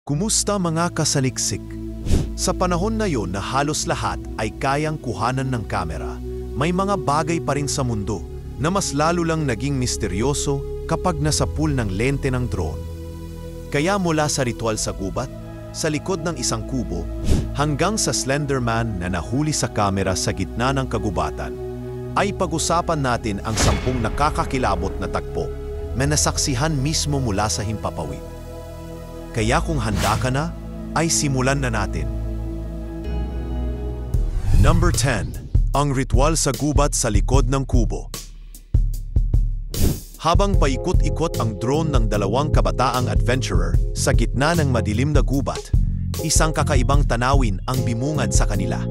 Kumusta mga kasaliksik? Sa panahon na yon na halos lahat ay kayang kuhanan ng kamera, may mga bagay pa rin sa mundo na mas lalo lang naging misteryoso kapag nasa pool ng lente ng drone. Kaya mula sa ritual sa gubat, sa likod ng isang kubo, hanggang sa Slenderman na nahuli sa kamera sa gitna ng kagubatan, ay pag-usapan natin ang 10 nakakakilabot na tagpo na nasaksihan mismo mula sa himpapawid. Kaya kung handa ka na, ay simulan na natin. Number 10. Ang ritual sa gubat sa likod ng kubo. Habang paikot-ikot ang drone ng 2 kabataang adventurer sa gitna ng madilim na gubat, isang kakaibang tanawin ang bimungad sa kanila.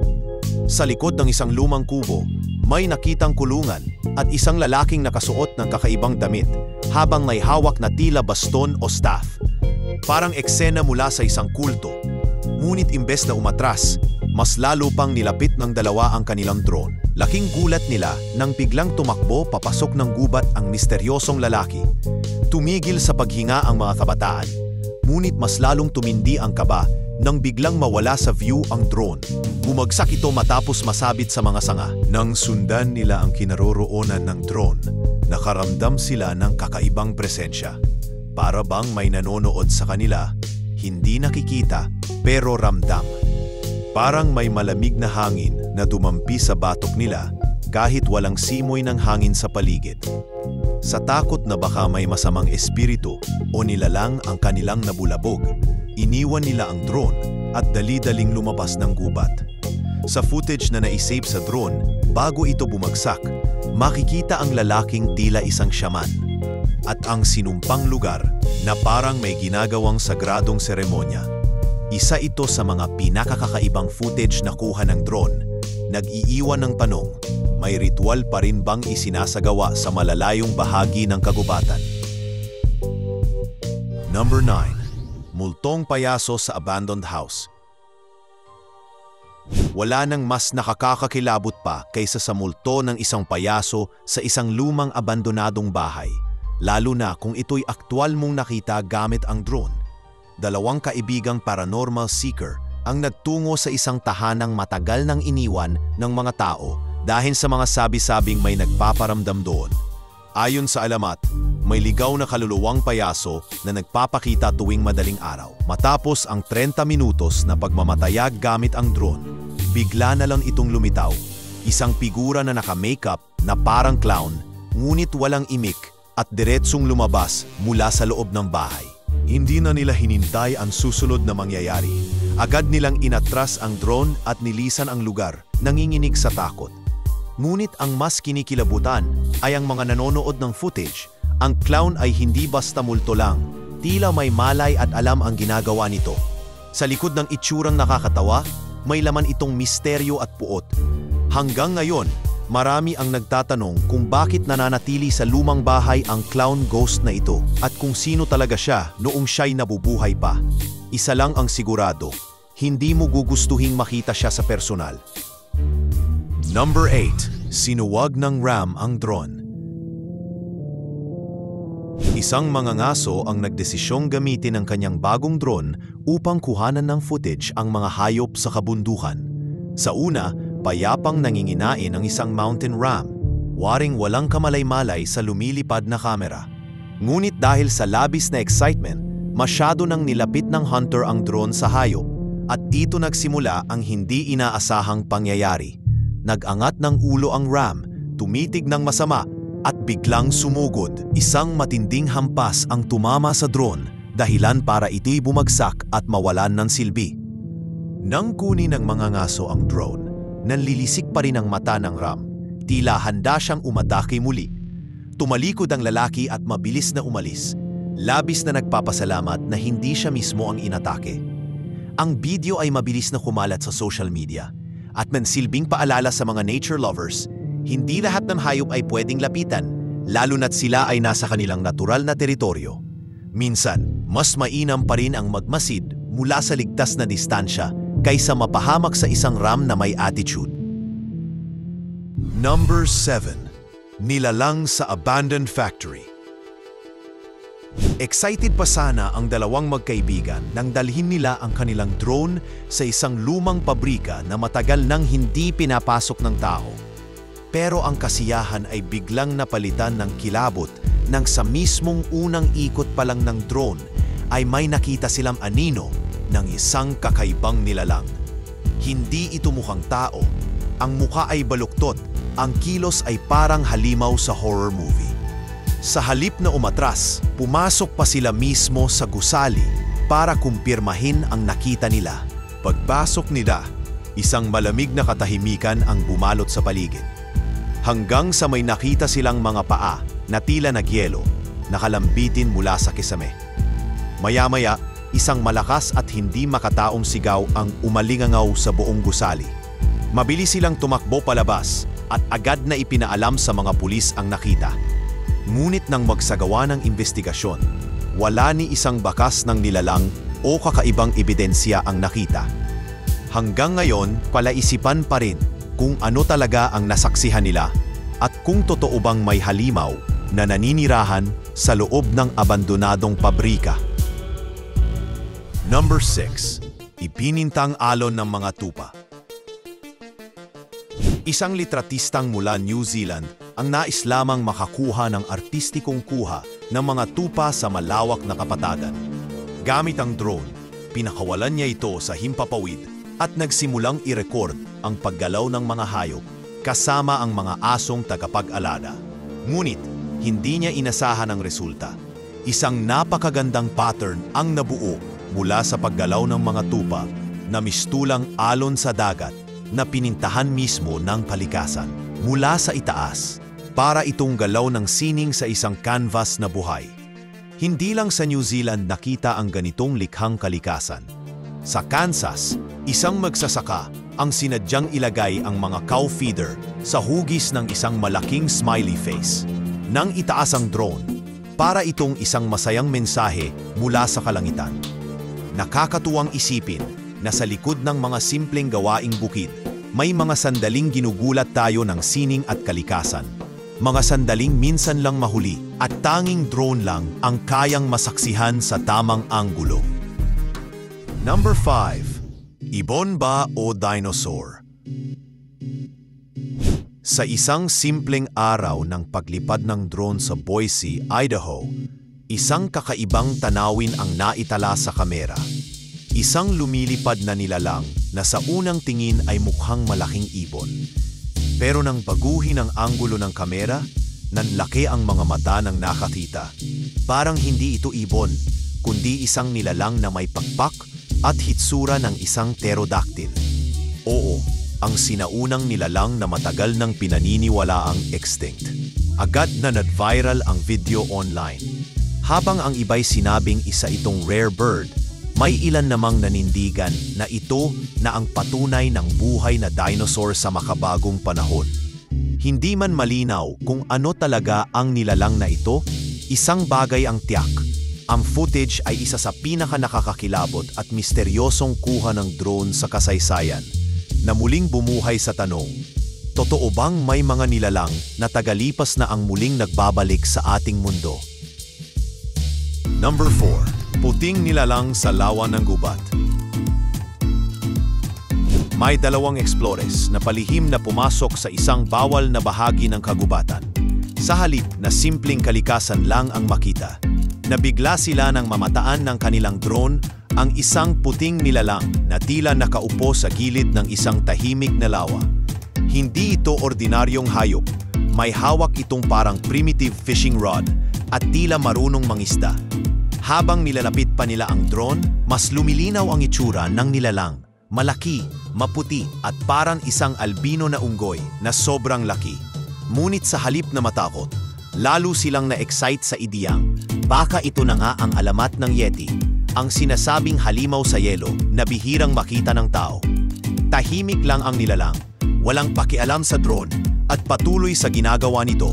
Sa likod ng isang lumang kubo, may nakitang kulungan at isang lalaking nakasuot ng kakaibang damit habang may hawak na tila baston o staff. Parang eksena mula sa isang kulto. Ngunit imbes na umatras, mas lalo pang nilapit ng 2 ang kanilang drone. Laking gulat nila nang biglang tumakbo papasok ng gubat ang misteryosong lalaki. Tumigil sa paghinga ang mga kabataan, ngunit mas lalong tumindi ang kaba nang biglang mawala sa view ang drone. Bumagsak ito matapos masabit sa mga sanga. Nang sundan nila ang kinaroroonan ng drone, nakaramdam sila ng kakaibang presensya. Para bang may nanonood sa kanila, hindi nakikita pero ramdam. Parang may malamig na hangin na dumampi sa batok nila kahit walang simoy ng hangin sa paligid. Sa takot na baka may masamang espiritu o nilalang ang kanilang nabulabog, iniwan nila ang drone at dali-daling lumabas ng gubat. Sa footage na naisave sa drone, bago ito bumagsak, makikita ang lalaking tila isang shaman at ang sinumpang lugar na parang may ginagawang sagradong seremonya. Isa ito sa mga pinakakakaibang footage na kuha ng drone. Nag-iiwan ng tanong, may ritual pa rin bang isinasagawa sa malalayong bahagi ng kagubatan? Number 9. Multong payaso sa abandoned house. Wala nang mas nakakakilabot pa kaysa sa multo ng isang payaso sa isang lumang abandonadong bahay. Lalo na kung ito'y aktwal mong nakita gamit ang drone. 2 kaibigang paranormal seeker ang nagtungo sa isang tahanang matagal nang iniwan ng mga tao dahil sa mga sabi-sabing may nagpaparamdam doon. Ayon sa alamat, may ligaw na kaluluwang payaso na nagpapakita tuwing madaling araw. Matapos ang 30 minutos na pagmamatayag gamit ang drone, bigla na lang itong lumitaw. Isang figura na naka-makeup na parang clown, ngunit walang imik at diretsong lumabas mula sa loob ng bahay. Hindi na nila hinintay ang susunod na mangyayari. Agad nilang inatras ang drone at nilisan ang lugar, nanginginig sa takot. Ngunit ang mas kinikilabutan ay ang mga nanonood ng footage. Ang clown ay hindi basta multo lang, tila may malay at alam ang ginagawa nito. Sa likod ng itsurang nakakatawa, may laman itong misteryo at puot. Hanggang ngayon, marami ang nagtatanong kung bakit nananatili sa lumang bahay ang clown ghost na ito at kung sino talaga siya noong siya'y nabubuhay pa. Isa lang ang sigurado, hindi mo gugustuhing makita siya sa personal. Number 8. Sinuwag ng RAM ang drone. Isang mangangaso ang nagdesisyong gamitin ang kanyang bagong drone upang kuhanan ng footage ang mga hayop sa kabundukan. Sa una, payapang nanginginain ang isang mountain ram, waring walang kamalay-malay sa lumilipad na kamera. Ngunit dahil sa labis na excitement, masyado nang nilapit ng hunter ang drone sa hayop at dito nagsimula ang hindi inaasahang pangyayari. Nag-angat ng ulo ang ram, tumitig ng masama at biglang sumugod. Isang matinding hampas ang tumama sa drone, dahilan para ito'y bumagsak at mawalan ng silbi. Nang kunin ng mangangaso ang drone, nanlilisik pa rin ang mata ng ram. Tila handa siyang umatake muli. Tumalikod ang lalaki at mabilis na umalis. Labis na nagpapasalamat na hindi siya mismo ang inatake. Ang video ay mabilis na kumalat sa social media at mansilbing paalala sa mga nature lovers, hindi lahat ng hayop ay pwedeng lapitan, lalo na't sila ay nasa kanilang natural na teritoryo. Minsan, mas mainam pa rin ang magmasid mula sa ligtas na distansya kaysa mapahamak sa isang ram na may attitude. Number 7. Nilalang sa abandoned factory. Excited pa sana ang dalawang magkaibigan nang dalhin nila ang kanilang drone sa isang lumang pabrika na matagal nang hindi pinapasok ng tao. Pero ang kasiyahan ay biglang napalitan ng kilabot nang sa mismong unang ikot pa lang ng drone ay may nakita silang anino ng isang kakaibang nilalang. Hindi ito mukhang tao, ang mukha ay baluktot, ang kilos ay parang halimaw sa horror movie. Sa halip na umatras, pumasok pa sila mismo sa gusali para kumpirmahin ang nakita nila. Pagpasok nila, isang malamig na katahimikan ang bumalot sa paligid. Hanggang sa may nakita silang mga paa na tila nagyelo, nakalambitin mula sa kisame. Maya-maya, isang malakas at hindi makataong sigaw ang umalingangaw sa buong gusali. Mabilis silang tumakbo palabas at agad na ipinaalam sa mga pulis ang nakita. Ngunit nang magsagawa ng investigasyon, wala ni isang bakas ng nilalang o kakaibang ebidensya ang nakita. Hanggang ngayon, palaisipan pa rin kung ano talaga ang nasaksihan nila at kung totoo bang may halimaw na naninirahan sa loob ng abandonadong pabrika. Number 6. Ipinintang alon ng mga tupa. Isang litratistang mula New Zealand ang nais lamang makakuha ng artistikong kuha ng mga tupa sa malawak na kapatagan. Gamit ang drone, pinakawalan niya ito sa himpapawid at nagsimulang i-record ang paggalaw ng mga hayop kasama ang mga asong tagapag-alala. Ngunit, hindi niya inasahan ang resulta. Isang napakagandang pattern ang nabuo mula sa paggalaw ng mga tupa na mistulang alon sa dagat na pinintahan mismo ng palikasan mula sa itaas para itong galaw ng sining sa isang canvas na buhay. Hindi lang sa New Zealand nakita ang ganitong likhang kalikasan. Sa Kansas, isang magsasaka ang sinadyang ilagay ang mga cow feeder sa hugis ng isang malaking smiley face. Nang itaas ang drone, para itong isang masayang mensahe mula sa kalangitan. Nakakatuwang isipin na sa likod ng mga simpleng gawaing bukid, may mga sandaling ginugulat tayo ng sining at kalikasan. Mga sandaling minsan lang mahuli at tanging drone lang ang kayang masaksihan sa tamang anggulo. Number 5. Ibon ba o dinosaur? Sa isang simpleng araw ng paglipad ng drone sa Boise, Idaho, isang kakaibang tanawin ang naitala sa kamera. Isang lumilipad na nilalang na sa unang tingin ay mukhang malaking ibon. Pero nang baguhin ang anggulo ng kamera, nanlaki ang mga mata ng nakakita. Parang hindi ito ibon, kundi isang nilalang na may pakpak at hitsura ng isang pterodactyl. Oo, ang sinaunang nilalang na matagal nang pinaniniwalaang extinct. Agad na nag-viral ang video online. Habang ang iba'y sinabing isa itong rare bird, may ilan namang nanindigan na ito na ang patunay ng buhay na dinosaur sa makabagong panahon. Hindi man malinaw kung ano talaga ang nilalang na ito, isang bagay ang tiyak. Ang footage ay isa sa pinaka-nakakakilabot at misteryosong kuha ng drone sa kasaysayan, na muling bumuhay sa tanong, totoo bang may mga nilalang na tagalipas na ang muling nagbabalik sa ating mundo? Number 4. Puting nilalang sa lawa ng gubat. May dalawang explorers na palihim na pumasok sa isang bawal na bahagi ng kagubatan. Sa halip na simpleng kalikasan lang ang makita, nabigla sila nang mamataan ng kanilang drone ang isang puting nilalang na tila nakaupo sa gilid ng isang tahimik na lawa. Hindi ito ordinaryong hayop. May hawak itong parang primitive fishing rod at tila marunong mangisda. Habang nilalapit pa nila ang drone, mas lumilinaw ang itsura ng nilalang. Malaki, maputi at parang isang albino na unggoy na sobrang laki. Ngunit sa halip na matakot, lalo silang na-excite sa ideyang baka ito na nga ang alamat ng Yeti, ang sinasabing halimaw sa yelo na bihirang makita ng tao. Tahimik lang ang nilalang, walang pakialam sa drone at patuloy sa ginagawa nito.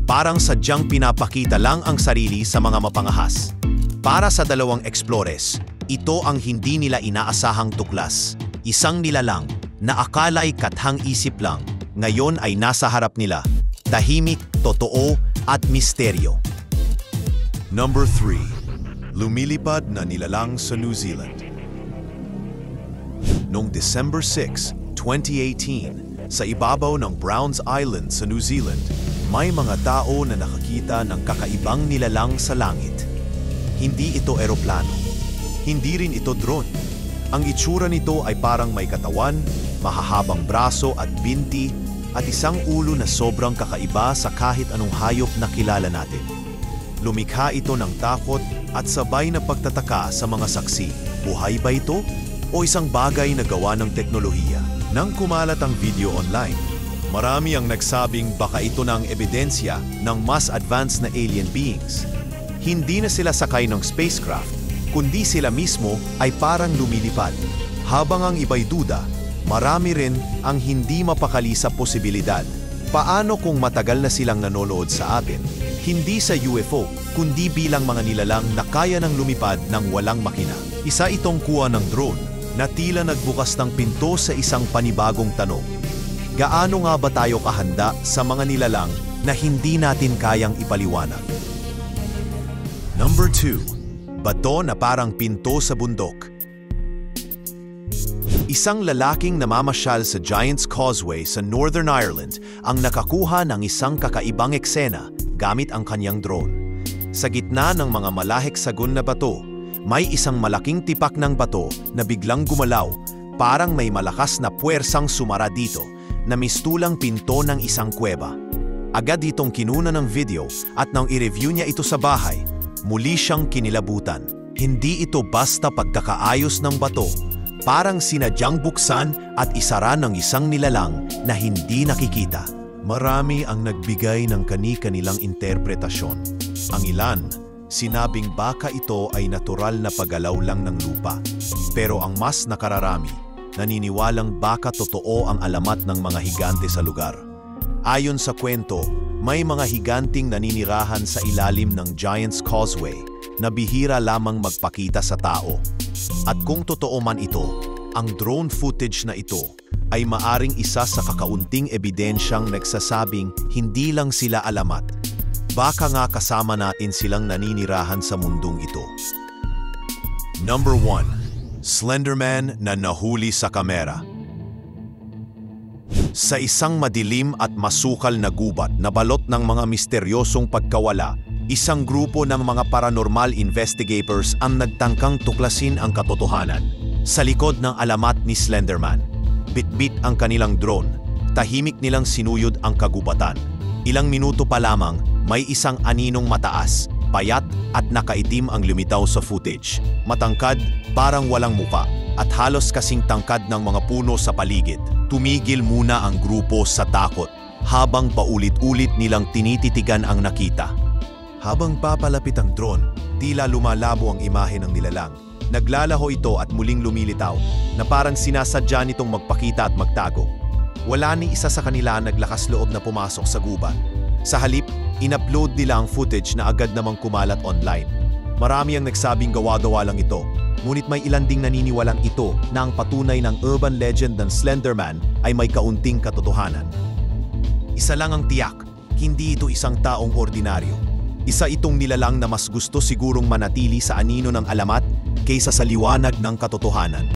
Parang sadyang pinapakita lang ang sarili sa mga mapangahas. Para sa dalawang explorers, ito ang hindi nila inaasahang tuklas. Isang nilalang na akala ay kathang-isip lang, ngayon ay nasa harap nila. Tahimik, totoo at misteryo. Number 3. Lumilipad na nilalang sa New Zealand. Noong December 6, 2018, sa ibabaw ng Browns Island sa New Zealand, may mga tao na nakakita ng kakaibang nilalang sa langit. Hindi ito eroplano. Hindi rin ito drone. Ang itsura nito ay parang may katawan, mahahabang braso at binti, at isang ulo na sobrang kakaiba sa kahit anong hayop na kilala natin. Lumikha ito ng takot at sabay na pagtataka sa mga saksi. Buhay ba ito? O isang bagay na gawa ng teknolohiya? Nang kumalat ang video online, marami ang nagsabing baka ito na ang ebidensya ng mas advanced na alien beings. Hindi na sila sakay ng spacecraft, kundi sila mismo ay parang lumilipad. Habang ang iba'y duda, marami rin ang hindi mapakali sa posibilidad. Paano kung matagal na silang nanonood sa atin? Hindi sa UFO, kundi bilang mga nilalang na kaya ng lumipad ng walang makina. Isa itong kuha ng drone na tila nagbukas ng pinto sa isang panibagong tanong. Gaano nga ba tayo kahanda sa mga nilalang na hindi natin kayang ipaliwanag? Number 2. Bato na parang pinto sa bundok. Isang lalaking namamasyal sa Giant's Causeway sa Northern Ireland ang nakakuha ng isang kakaibang eksena gamit ang kanyang drone. Sa gitna ng mga malahik-sagon na bato, may isang malaking tipak ng bato na biglang gumalaw, parang may malakas na puwersang sumara dito na mistulang pinto ng isang kuweba. Agad itong kinuna ng video at nang i-review niya ito sa bahay, muli siyang kinilabutan. Hindi ito basta pagkakaayos ng bato, parang sinadyang buksan at isara ng isang nilalang na hindi nakikita. Marami ang nagbigay ng kani-kanilang interpretasyon. Ang ilan, sinabing baka ito ay natural na paggalaw lang ng lupa. Pero ang mas nakararami, naniniwalang baka totoo ang alamat ng mga higante sa lugar. Ayon sa kwento, may mga higanting naninirahan sa ilalim ng Giant's Causeway na bihira lamang magpakita sa tao. At kung totoo man ito, ang drone footage na ito ay maaring isa sa kakaunting ebidensyang nagsasabing hindi lang sila alamat. Baka nga kasama natin silang naninirahan sa mundong ito. Number 1. Slenderman na nahuli sa kamera. Sa isang madilim at masukal na gubat na balot ng mga misteryosong pagkawala, isang grupo ng mga paranormal investigators ang nagtangkang tuklasin ang katotohanan. Sa likod ng alamat ni Slenderman, bitbit ang kanilang drone, tahimik nilang sinuyod ang kagubatan. Ilang minuto pa lamang, may isang aninong mataas, payat at nakaitim ang lumitaw sa footage. Matangkad, parang walang muka, at halos kasing tangkad ng mga puno sa paligid. Tumigil muna ang grupo sa takot, habang paulit-ulit nilang tinititigan ang nakita. Habang papalapit ang drone, tila lumalabo ang imahe ng nilalang. Naglalaho ito at muling lumilitaw, na parang sinasadya nitong magpakita at magtago. Wala ni isa sa kanila naglakas loob na pumasok sa gubat. Sa halip, in-upload nila ang footage na agad namang kumalat online. Marami ang nagsabing gawa-gawa lang ito, ngunit may ilan ding naniniwalang ito na ang patunay ng urban legend ng Slenderman ay may kaunting katotohanan. Isa lang ang tiyak, hindi ito isang taong ordinaryo. Isa itong nilalang na mas gusto sigurong manatili sa anino ng alamat kaysa sa liwanag ng katotohanan.